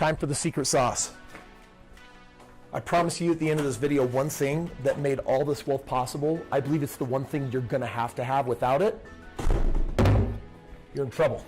Time for the secret sauce. I promise you at the end of this video one thing that made all this wealth possible. I believe it's the one thing you're gonna have to have. Without it, you're in trouble.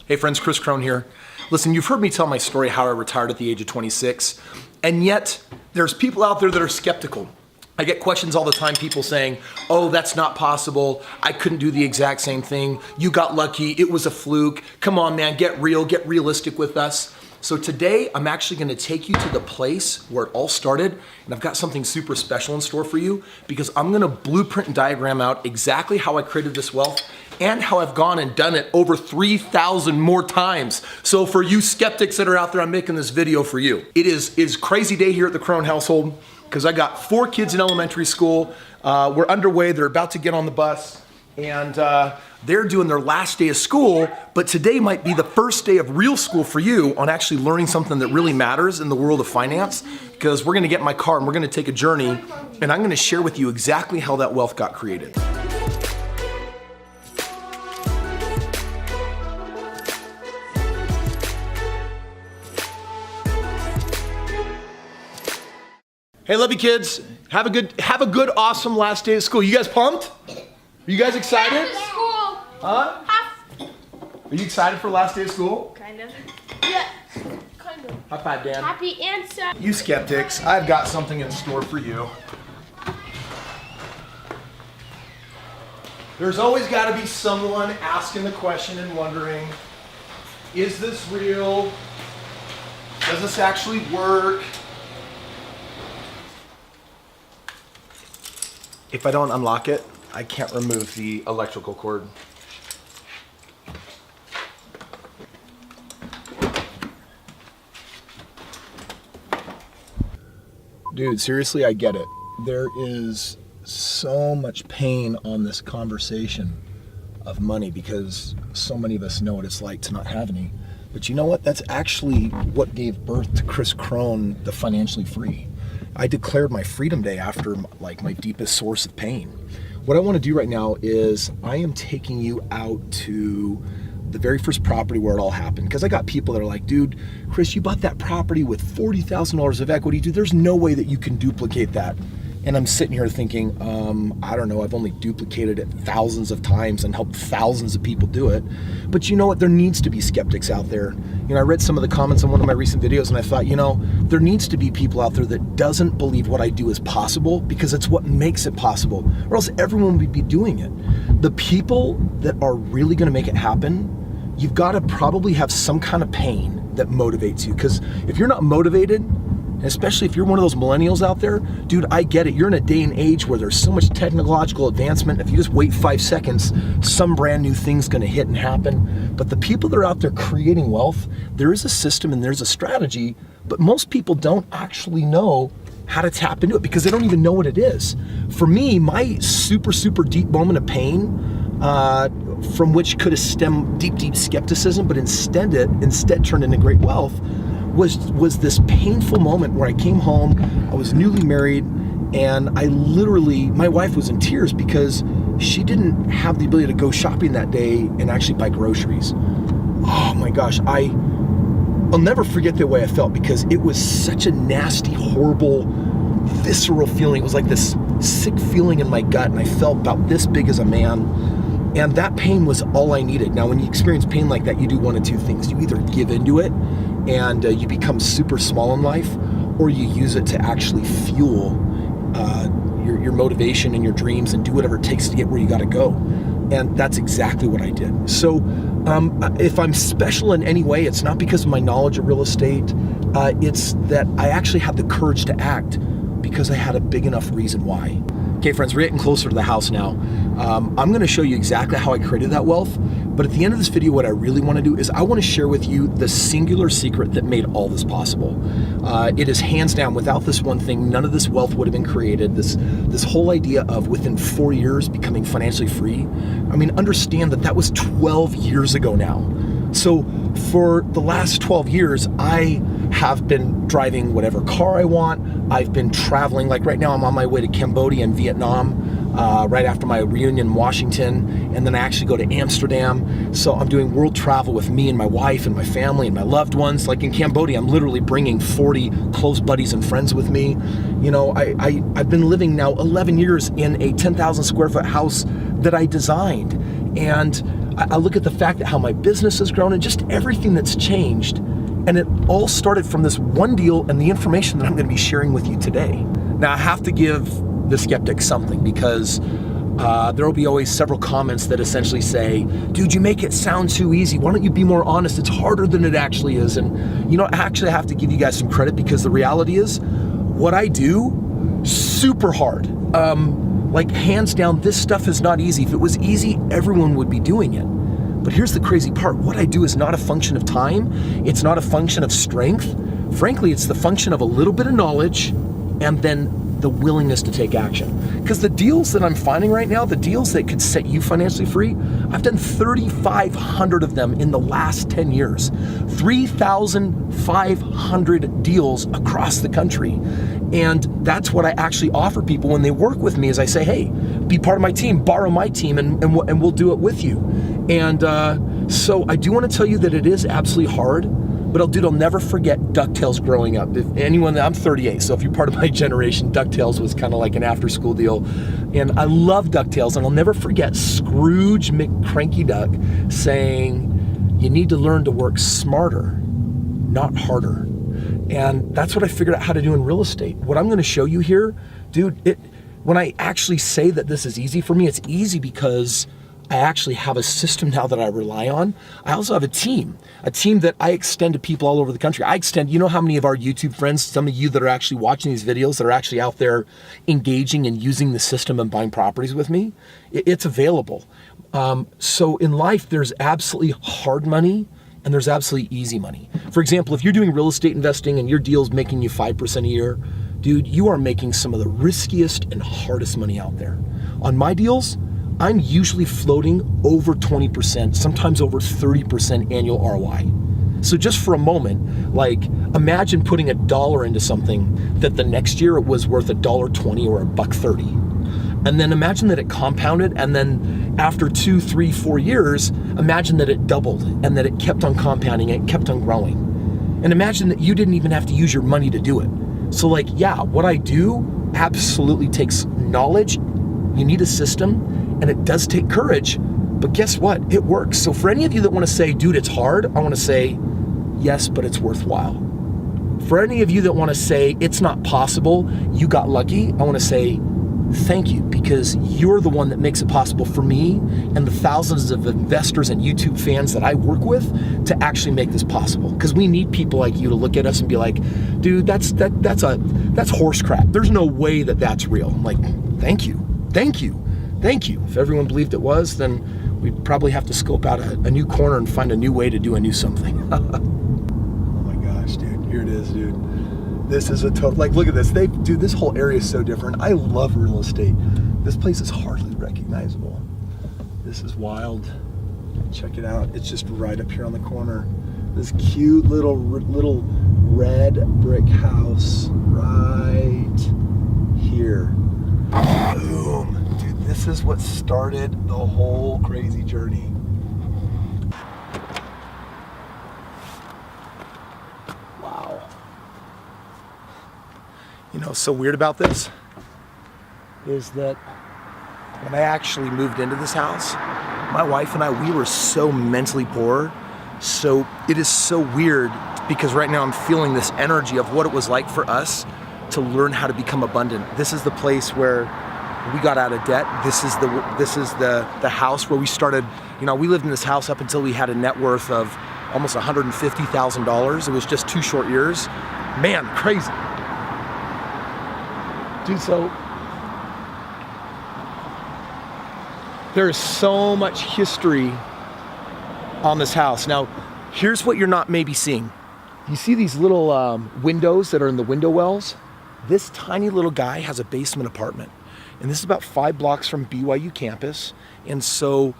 Hey friends, Kris Kron here. Listen, you've heard me tell my story how I retired at the age of 26, and yet there's people out there that are skeptical. I get questions all the time, people saying, oh, that's not possible. I couldn't do the exact same thing. You got lucky, it was a fluke. Come on man, get real, get realistic with us. So today, I'm actually gonna take you to the place where it all started, and I've got something super special in store for you because I'm gonna blueprint and diagram out exactly how I created this wealth and how I've gone and done it over 3,000 more times. So for you skeptics that are out there, I'm making this video for you. It is crazy day here at the Kron household because I got 4 kids in elementary school. We're underway, they're about to get on the bus, and they're doing their last day of school, but today might be the first day of real school for you on actually learning something that really matters in the world of finance, because we're gonna get in my car and we're gonna take a journey, and I'm gonna share with you exactly how that wealth got created. Hey, love you kids. Have a good, awesome last day of school. You guys pumped? Are you guys excited? Huh? Are you excited for last day of school? Kind of. Yeah, kind of. High five, Dan. Happy and sad. You skeptics, I've got something in store for you. There's always got to be someone asking the question and wondering, is this real? Does this actually work? If I don't unlock it, I can't remove the electrical cord. Dude, seriously, I get it. There is so much pain on this conversation of money because so many of us know what it's like to not have any. But you know what? That's actually what gave birth to Kris Kron, the Financially Free. I declared my Freedom Day after my deepest source of pain. What I want to do right now is I am taking you out to the very first property where it all happened. Because I got people that are like, dude, Kris, you bought that property with $40,000 of equity. Dude, there's no way that you can duplicate that. And I'm sitting here thinking, I don't know, I've only duplicated it thousands of times and helped thousands of people do it. But you know what, there needs to be skeptics out there. You know, I read some of the comments on one of my recent videos and I thought, you know, there needs to be people out there that doesn't believe what I do is possible because it's what makes it possible, or else everyone would be doing it. The people that are really gonna make it happen, you've gotta probably have some kind of pain that motivates you. Because if you're not motivated, especially if you're one of those millennials out there, dude, I get it. You're in a day and age where there's so much technological advancement. If you just wait 5 seconds, some brand new thing's gonna hit and happen. But the people that are out there creating wealth, there is a system and there's a strategy, but most people don't actually know how to tap into it because they don't even know what it is. For me, my super, super deep moment of pain, from which could have stemmed deep skepticism, but instead turned into great wealth, was this painful moment where I came home, I was newly married, and my wife was in tears because she didn't have the ability to go shopping that day and actually buy groceries. Oh my gosh, I'll never forget the way I felt because it was such a nasty, horrible, visceral feeling. It was like this sick feeling in my gut, and I felt about this big as a man. And that pain was all I needed. Now, when you experience pain like that, you do one of two things. You either give into it and you become super small in life, or you use it to actually fuel your motivation and your dreams and do whatever it takes to get where you gotta go. And that's exactly what I did. So if I'm special in any way, it's not because of my knowledge of real estate. It's that I actually had the courage to act because I had a big enough reason why. Okay, friends, we're getting closer to the house now. I'm gonna show you exactly how I created that wealth, but at the end of this video, what I really wanna do is I wanna share with you the singular secret that made all this possible. It is hands down, without this one thing, none of this wealth would have been created. This whole idea of within 4 years becoming financially free, I mean, understand that was 12 years ago now. So for the last 12 years, I have been driving whatever car I want. I've been traveling, like right now I'm on my way to Cambodia and Vietnam. right after my reunion in Washington, and then I actually go to Amsterdam. So I'm doing world travel with me and my wife and my family and my loved ones. Like in Cambodia, I'm literally bringing 40 close buddies and friends with me. You know, I've been living now 11 years in a 10,000 square foot house that I designed. And I look at the fact that how my business has grown and just everything that's changed. And it all started from this one deal and the information that I'm going to be sharing with you today. Now, I have to give the skeptic something, because there will be always several comments that essentially say, dude, you make it sound too easy. Why don't you be more honest? It's harder than it actually is. And you know, I actually have to give you guys some credit, because the reality is what I do, super hard. Like hands down, this stuff is not easy. If it was easy, everyone would be doing it. But here's the crazy part. What I do is not a function of time. It's not a function of strength. Frankly, it's the function of a little bit of knowledge and then the willingness to take action. Because the deals that I'm finding right now, the deals that could set you financially free, I've done 3,500 of them in the last 10 years. 3,500 deals across the country. And that's what I actually offer people when they work with me, is I say, hey, be part of my team, borrow my team, and we'll do it with you. And so I do want to tell you that it is absolutely hard. But I'll never forget DuckTales growing up. If anyone, I'm 38, so if you're part of my generation, DuckTales was kind of like an after school deal. And I love DuckTales, and I'll never forget Scrooge McCranky Duck saying, you need to learn to work smarter, not harder. And that's what I figured out how to do in real estate. What I'm gonna show you here, dude, when I actually say that this is easy for me, it's easy because I actually have a system now that I rely on. I also have a team that I extend to people all over the country. You know how many of our YouTube friends, some of you that are actually watching these videos, that are actually out there engaging and using the system and buying properties with me? It's available. So in life, there's absolutely hard money and there's absolutely easy money. For example, if you're doing real estate investing and your deal's making you 5% a year, dude, you are making some of the riskiest and hardest money out there. On my deals, I'm usually floating over 20%, sometimes over 30% annual ROI. So just for a moment, like imagine putting $1 into something that the next year it was worth $1.20 or $1.30. And then imagine that it compounded, and then after 2, 3, 4 years, imagine that it doubled and that it kept on compounding and it kept on growing. And imagine that you didn't even have to use your money to do it. So like, yeah, what I do absolutely takes knowledge. You need a system. And it does take courage, but guess what? It works. So for any of you that want to say, dude, it's hard, I want to say, yes, but it's worthwhile. For any of you that want to say, it's not possible, you got lucky, I want to say, thank you, because you're the one that makes it possible for me and the thousands of investors and YouTube fans that I work with to actually make this possible. Because we need people like you to look at us and be like, dude, that's horse crap. There's no way that that's real. I'm like, thank you. If everyone believed it was, then we'd probably have to scope out a new corner and find a new way to do a new something. Oh my gosh, dude, here it is, dude. This is a total, like, look at this. Dude, this whole area is so different. I love real estate. This place is hardly recognizable. This is wild. Check it out. It's just right up here on the corner. This cute little red brick house right here. Boom. Dude, this is what started the whole crazy journey. Wow. You know what's so weird about this is that when I actually moved into this house, my wife and I, we were so mentally poor. So it is so weird, because right now I'm feeling this energy of what it was like for us to learn how to become abundant. This is the place where we got out of debt. This is the house where we started. You know, we lived in this house up until we had a net worth of almost $150,000. It was just 2 short years. Man, crazy. Dude, so there is so much history on this house. Now, here's what you're not maybe seeing. You see these little windows that are in the window wells? This tiny little guy has a basement apartment. And this is about 5 blocks from BYU campus. And so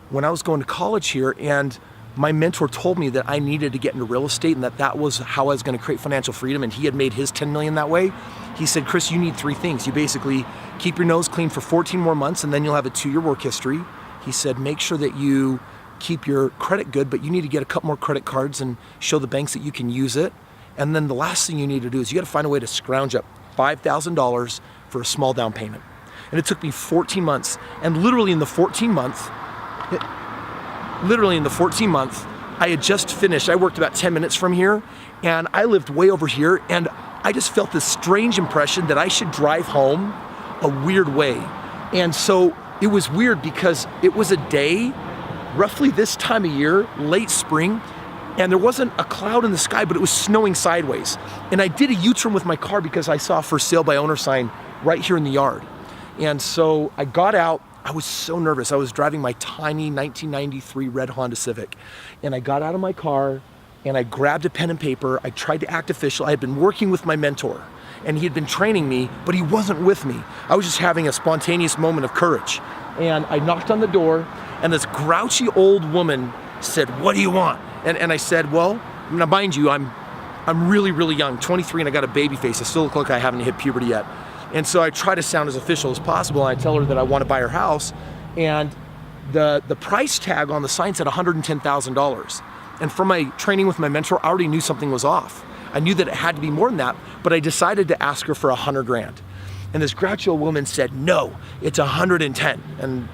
when I was going to college here, and my mentor told me that I needed to get into real estate and that was how I was going to create financial freedom, and he had made his 10 million that way. He said, Kris, you need 3 things. You basically keep your nose clean for 14 more months and then you'll have a 2-year work history. He said, make sure that you keep your credit good, but you need to get a couple more credit cards and show the banks that you can use it. And then the last thing you need to do is you got to find a way to scrounge up $5,000 for a small down payment. And it took me 14 months. And literally in the 14 month, I had just finished. I worked about 10 minutes from here, and I lived way over here, and I just felt this strange impression that I should drive home a weird way. And so it was weird because it was a day, roughly this time of year, late spring, and there wasn't a cloud in the sky, but it was snowing sideways. And I did a U-turn with my car because I saw a for sale by owner sign right here in the yard. And so I got out. I was so nervous. I was driving my tiny 1993 red Honda Civic. And I got out of my car and I grabbed a pen and paper. I tried to act official. I had been working with my mentor and he had been training me, but he wasn't with me. I was just having a spontaneous moment of courage. And I knocked on the door and this grouchy old woman said, what do you want? And I said, well, now mind you, I'm really, really young, 23, and I got a baby face. I still look like I haven't hit puberty yet. And so I try to sound as official as possible, and I tell her that I want to buy her house, and the price tag on the sign said $110,000. And from my training with my mentor, I already knew something was off. I knew that it had to be more than that, but I decided to ask her for $100,000. And this grouchy old woman said, no, it's 110. And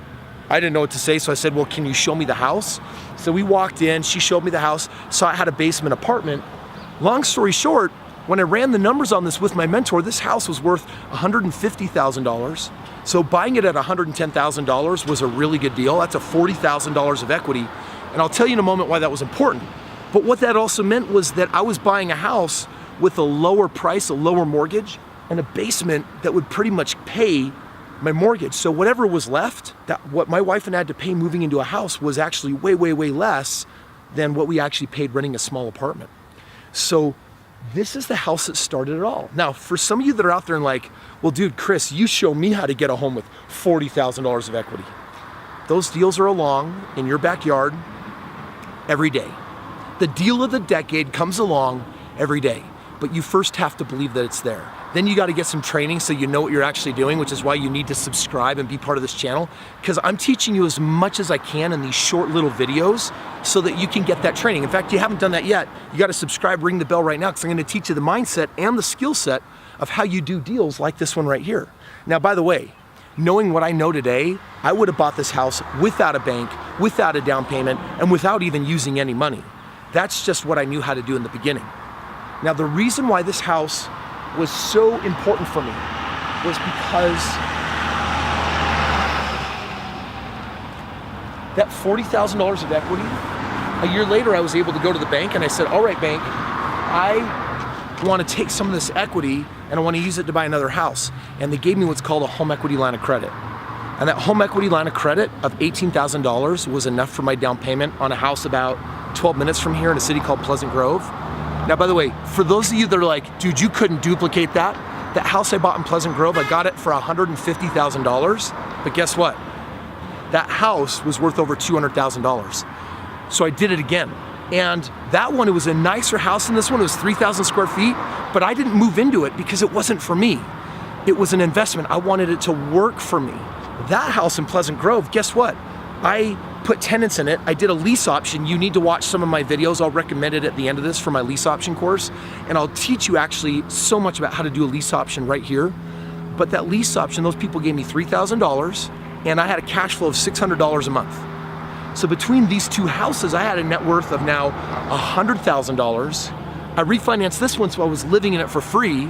I didn't know what to say, so I said, well, can you show me the house? So we walked in, she showed me the house, saw it had a basement apartment. Long story short, when I ran the numbers on this with my mentor, this house was worth $150,000. So buying it at $110,000 was a really good deal. That's a $40,000 of equity. And I'll tell you in a moment why that was important. But what that also meant was that I was buying a house with a lower price, a lower mortgage, and a basement that would pretty much pay my mortgage. So whatever was left, what my wife and I had to pay moving into a house was actually way, way, way less than what we actually paid renting a small apartment. So this is the house that started it all. Now, for some of you that are out there and like, well, dude, Kris, you show me how to get a home with $40,000 of equity. Those deals are along in your backyard every day. The deal of the decade comes along every day, but you first have to believe that it's there. Then you got to get some training so you know what you're actually doing, which is why you need to subscribe and be part of this channel, because I'm teaching you as much as I can in these short little videos so that you can get that training. In fact, if you haven't done that yet, you got to subscribe, ring the bell right now, because I'm going to teach you the mindset and the skill set of how you do deals like this one right here. Now, by the way, knowing what I know today, I would have bought this house without a bank, without a down payment, and without even using any money. That's just what I knew how to do in the beginning. Now, the reason why this house was so important for me was because that $40,000 of equity, a year later I was able to go to the bank and I said, all right, bank, I want to take some of this equity and I want to use it to buy another house. And they gave me what's called a home equity line of credit. And that home equity line of credit of $18,000 was enough for my down payment on a house about 12 minutes from here in a city called Pleasant Grove. Now, by the way, for those of you that are like, dude, you couldn't duplicate that. That house I bought in Pleasant Grove, I got it for $150,000. But guess what? That house was worth over $200,000. So I did it again. And that one, it was a nicer house than this one. It was 3,000 square feet, but I didn't move into it because it wasn't for me. It was an investment. I wanted it to work for me. That house in Pleasant Grove, guess what? I put tenants in it. I did a lease option. You need to watch some of my videos. I'll recommend it at the end of this for my lease option course. And I'll teach you actually so much about how to do a lease option right here. But that lease option, those people gave me $3,000 and I had a cash flow of $600 a month. So between these two houses, I had a net worth of now $100,000. I refinanced this one so I was living in it for free.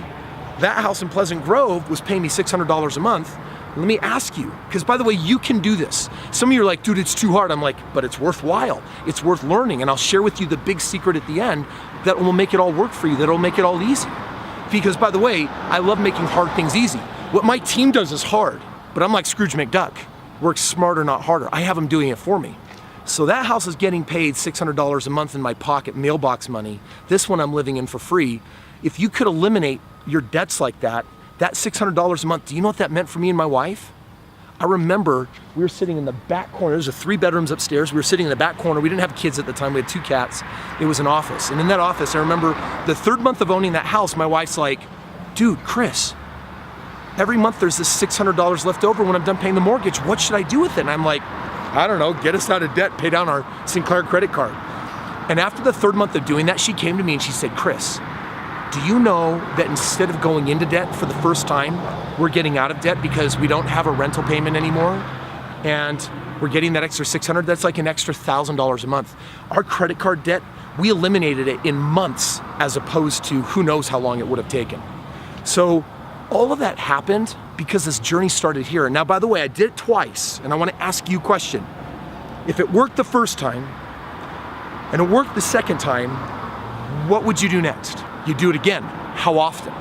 That house in Pleasant Grove was paying me $600 a month. Let me ask you, because by the way, you can do this. Some of you are like, dude, it's too hard. I'm like, but it's worthwhile. It's worth learning. And I'll share with you the big secret at the end that will make it all work for you, that will make it all easy. Because by the way, I love making hard things easy. What my team does is hard, but I'm like Scrooge McDuck. Work smarter, not harder. I have them doing it for me. So that house is getting paid $600 a month in my pocket mailbox money. This one I'm living in for free. If you could eliminate your debts like that, that $600 a month, do you know what that meant for me and my wife? I remember we were sitting in the back corner. There's 3 bedrooms upstairs. We were sitting in the back corner. We didn't have kids at the time. We had 2 cats. It was an office. And in that office, I remember the 3rd month of owning that house, my wife's like, dude, Kris, every month there's this $600 left over when I'm done paying the mortgage. What should I do with it? And I'm like, I don't know, get us out of debt, pay down our Sinclair credit card. And after the 3rd month of doing that, she came to me and she said, Kris, do you know that instead of going into debt for the first time, we're getting out of debt because we don't have a rental payment anymore? And we're getting that extra $600, that's like an extra $1,000 a month. Our credit card debt, we eliminated it in months as opposed to who knows how long it would have taken. So all of that happened because this journey started here. Now, by the way, I did it twice, and I want to ask you a question. If it worked the first time and it worked the second time, what would you do next? You do it again. How often?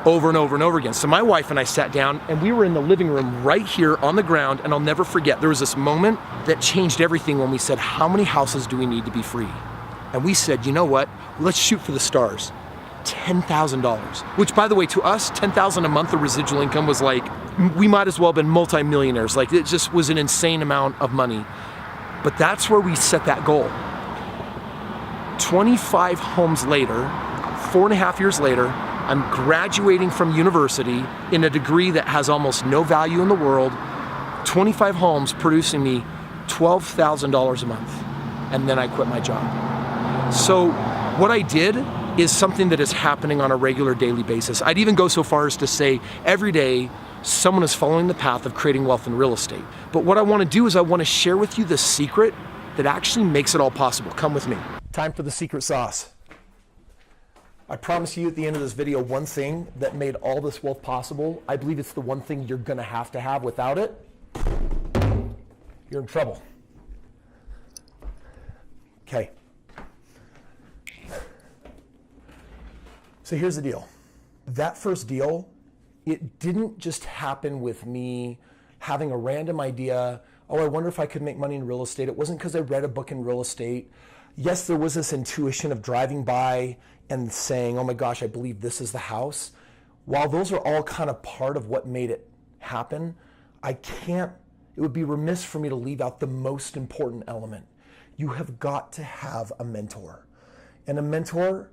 Over and over and over again. So my wife and I sat down and we were in the living room right here on the ground, and I'll never forget, there was this moment that changed everything when we said, how many houses do we need to be free? And we said, you know what? Let's shoot for the stars. $10,000, which by the way, to us, $10,000 a month of residual income was like, we might as well have been multimillionaires. Like, it just was an insane amount of money. But that's where we set that goal. 25 homes later, 4.5 years later, I'm graduating from university in a degree that has almost no value in the world, 25 homes producing me $12,000 a month, and then I quit my job. So what I did is something that is happening on a regular daily basis. I'd even go so far as to say every day someone is following the path of creating wealth in real estate. But what I want to do is I want to share with you the secret that actually makes it all possible. Come with me. Time for the secret sauce. I promise you at the end of this video, one thing that made all this wealth possible, I believe it's the one thing you're gonna have to have. Without it, you're in trouble. Okay. So here's the deal. That first deal, it didn't just happen with me having a random idea, oh, I wonder if I could make money in real estate. It wasn't because I read a book in real estate. Yes, there was this intuition of driving by and saying, oh my gosh, I believe this is the house. While those are all kind of part of what made it happen, it would be remiss for me to leave out the most important element. You have got to have a mentor. And a mentor,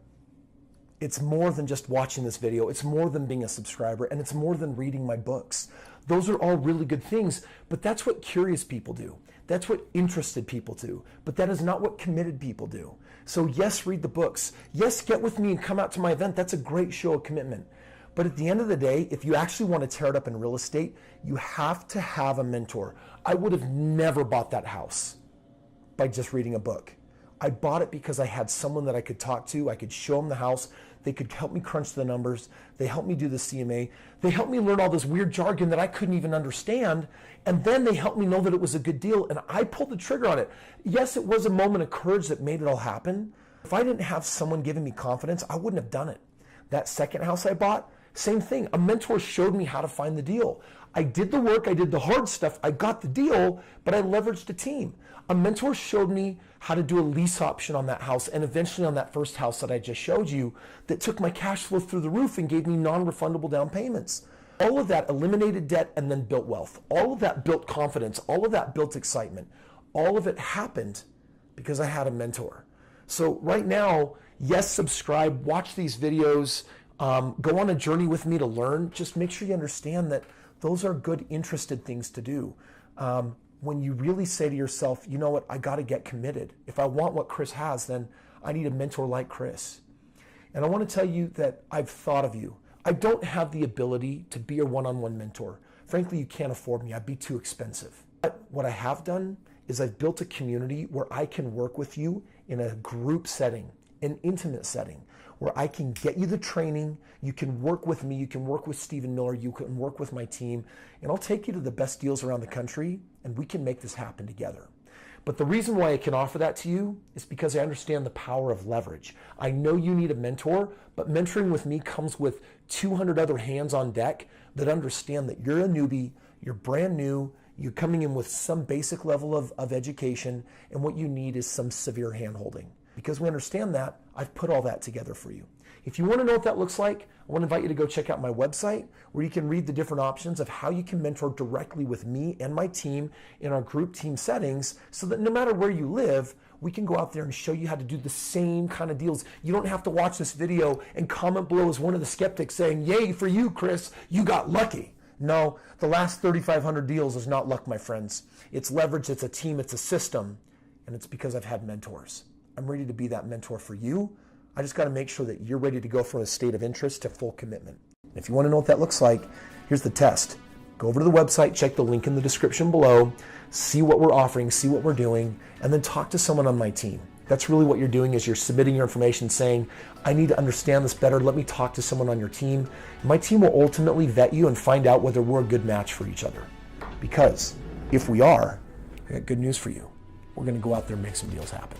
it's more than just watching this video. It's more than being a subscriber, and it's more than reading my books. Those are all really good things, but that's what curious people do. That's what interested people do, but that is not what committed people do. So yes, read the books. Yes, get with me and come out to my event. That's a great show of commitment. But at the end of the day, if you actually want to tear it up in real estate, you have to have a mentor. I would have never bought that house by just reading a book. I bought it because I had someone that I could talk to. I could show them the house. They could help me crunch the numbers. They helped me do the CMA. They helped me learn all this weird jargon that I couldn't even understand. And then they helped me know that it was a good deal. And I pulled the trigger on it. Yes, it was a moment of courage that made it all happen. If I didn't have someone giving me confidence, I wouldn't have done it. That second house I bought, same thing. A mentor showed me how to find the deal. I did the work. I did the hard stuff. I got the deal, but I leveraged a team. A mentor showed me how to do a lease option on that house, and eventually on that first house that I just showed you that took my cash flow through the roof and gave me non-refundable down payments. All of that eliminated debt and then built wealth. All of that built confidence. All of that built excitement. All of it happened because I had a mentor. So right now, yes, subscribe, watch these videos, go on a journey with me to learn. Just make sure you understand that those are good, interested things to do. When you really say to yourself, you know what, I got to get committed. If I want what Kris has, then I need a mentor like Kris. And I want to tell you that I've thought of you. I don't have the ability to be a one-on-one mentor. Frankly, you can't afford me. I'd be too expensive. But what I have done is I've built a community where I can work with you in a group setting, an intimate setting, where I can get you the training, you can work with me, you can work with Stephen Miller, you can work with my team, and I'll take you to the best deals around the country, and we can make this happen together. But the reason why I can offer that to you is because I understand the power of leverage. I know you need a mentor, but mentoring with me comes with 200 other hands on deck that understand that you're a newbie, you're brand new, you're coming in with some basic level of education, and what you need is some severe hand-holding. Because we understand that, I've put all that together for you. If you want to know what that looks like, I want to invite you to go check out my website where you can read the different options of how you can mentor directly with me and my team in our group team settings so that no matter where you live, we can go out there and show you how to do the same kind of deals. You don't have to watch this video and comment below as one of the skeptics saying, yay for you, Kris, you got lucky. No, the last 3,500 deals is not luck, my friends. It's leverage, it's a team, it's a system, and it's because I've had mentors. I'm ready to be that mentor for you. I just got to make sure that you're ready to go from a state of interest to full commitment. If you want to know what that looks like, here's the test. Go over to the website, check the link in the description below, see what we're offering, see what we're doing, and then talk to someone on my team. That's really what you're doing is you're submitting your information saying, I need to understand this better. Let me talk to someone on your team. My team will ultimately vet you and find out whether we're a good match for each other. Because if we are, I got good news for you. We're going to go out there and make some deals happen.